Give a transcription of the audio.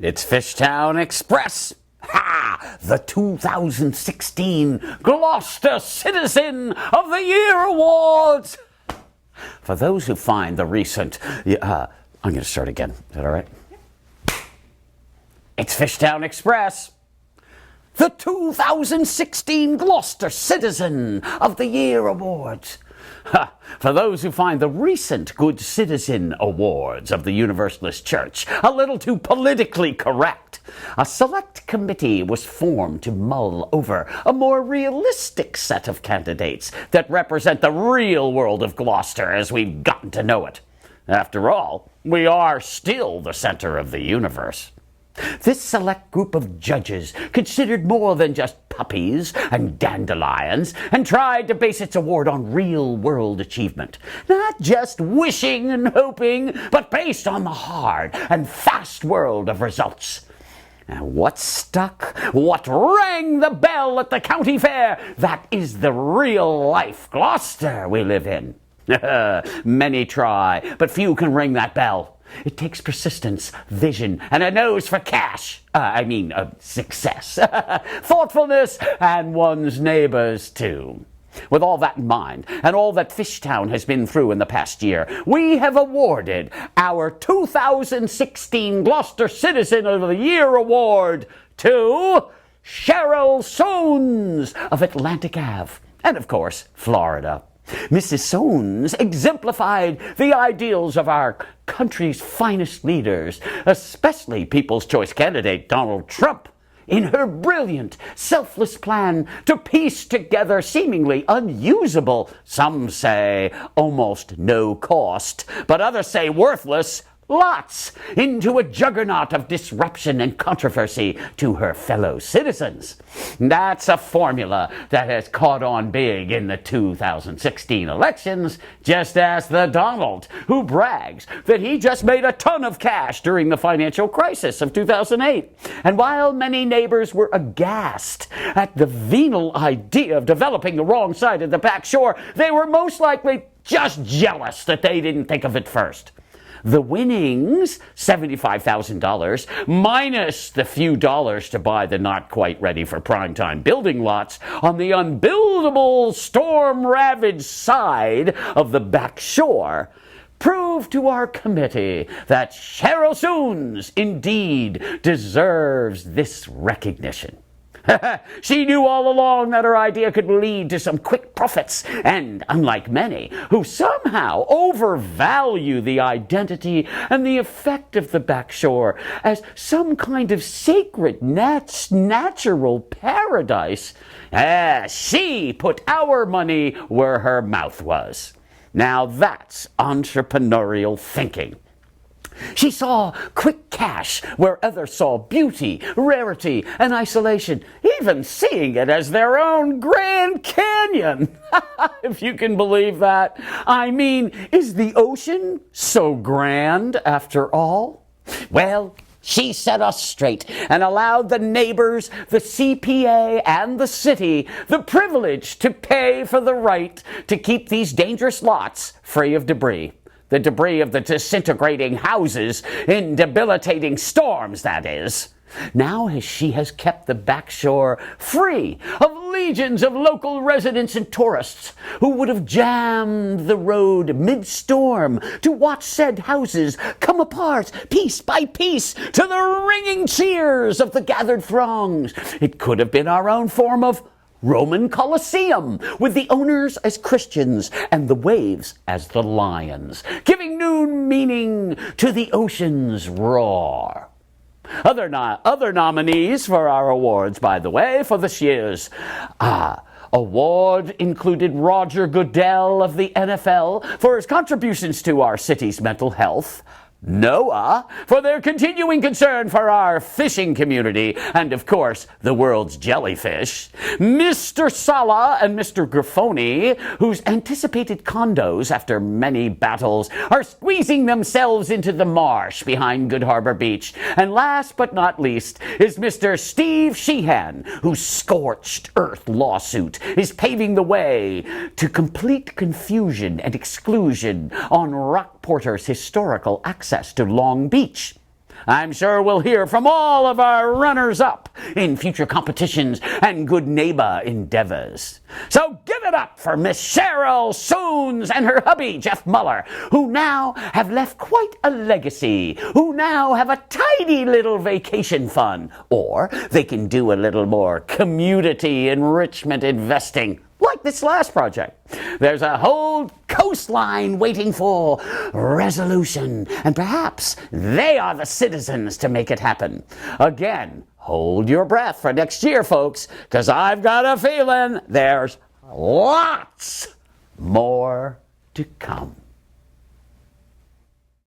It's Fishtown Express. Ha! The 2016 Gloucester Citizen of the Year Awards. For those who find the recent... I'm going to start again. Is that all right? It's Fishtown Express. The 2016 Gloucester Citizen of the Year Awards. For those who find the recent Good Citizen Awards of the Universalist Church a little too politically correct, a select committee was formed to mull over a more realistic set of candidates that represent the real world of Gloucester as we've gotten to know it. After all, we are still the center of the universe. This select group of judges considered more than just puppies and dandelions and tried to base its award on real-world achievement. Not just wishing and hoping, but based on the hard and fast world of results. And what stuck, what rang the bell at the county fair, that is the real-life Gloucester we live in. Many try, but few can ring that bell. It takes persistence, vision, and a nose for cash. Success. Thoughtfulness, and one's neighbors, too. With all that in mind, and all that Fishtown has been through in the past year, we have awarded our 2016 Gloucester Citizen of the Year Award to Cheryl Soanes of Atlantic Ave, and of course, Florida. Mrs. Soanes exemplified the ideals of our country's finest leaders, especially People's Choice candidate Donald Trump, in her brilliant, selfless plan to piece together seemingly unusable, some say almost no cost, but others say worthless, lots into a juggernaut of disruption and controversy to her fellow citizens. That's a formula that has caught on big in the 2016 elections, just ask the Donald, who brags that he just made a ton of cash during the financial crisis of 2008. And while many neighbors were aghast at the venal idea of developing the wrong side of the back shore, they were most likely just jealous that they didn't think of it first. The winnings, $75,000, minus the few dollars to buy the not-quite-ready-for-primetime building lots on the unbuildable, storm-ravaged side of the back shore, prove to our committee that Cheryl Soanes indeed deserves this recognition. She knew all along that her idea could lead to some quick profits, and unlike many who somehow overvalue the identity and the effect of the back shore as some kind of sacred natural paradise, she put our money where her mouth was. Now that's entrepreneurial thinking. She saw quick cash where others saw beauty, rarity, and isolation, even seeing it as their own Grand Canyon. If you can believe that. I mean, is the ocean so grand after all? Well, she set us straight and allowed the neighbors, the CPA, and the city the privilege to pay for the right to keep these dangerous lots free of debris. The debris of the disintegrating houses in debilitating storms, that is. Now she has kept the back shore free of legions of local residents and tourists who would have jammed the road mid-storm to watch said houses come apart piece by piece to the ringing cheers of the gathered throngs. It could have been our own form of Roman Colosseum, with the owners as Christians and the waves as the lions, giving new meaning to the ocean's roar. Other nominees for our awards, by the way, for this year's award included Roger Goodell of the NFL for his contributions to our city's mental health, NOAA for their continuing concern for our fishing community and, of course, the world's jellyfish, Mr. Sala and Mr. Grifoni, whose anticipated condos, after many battles, are squeezing themselves into the marsh behind Good Harbor Beach, and last but not least is Mr. Steve Sheehan, whose scorched earth lawsuit is paving the way to complete confusion and exclusion on Rockporter's historical access to Long Beach. I'm sure we'll hear from all of our runners-up in future competitions and good neighbor endeavors. So give it up for Miss Cheryl Soons and her hubby, Jeff Muller, who now have left quite a legacy, who now have a tidy little vacation fund, or they can do a little more community enrichment investing, like this last project. There's a whole coastline waiting for resolution, and perhaps they are the citizens to make it happen. Again, hold your breath for next year, folks, because I've got a feeling there's lots more to come.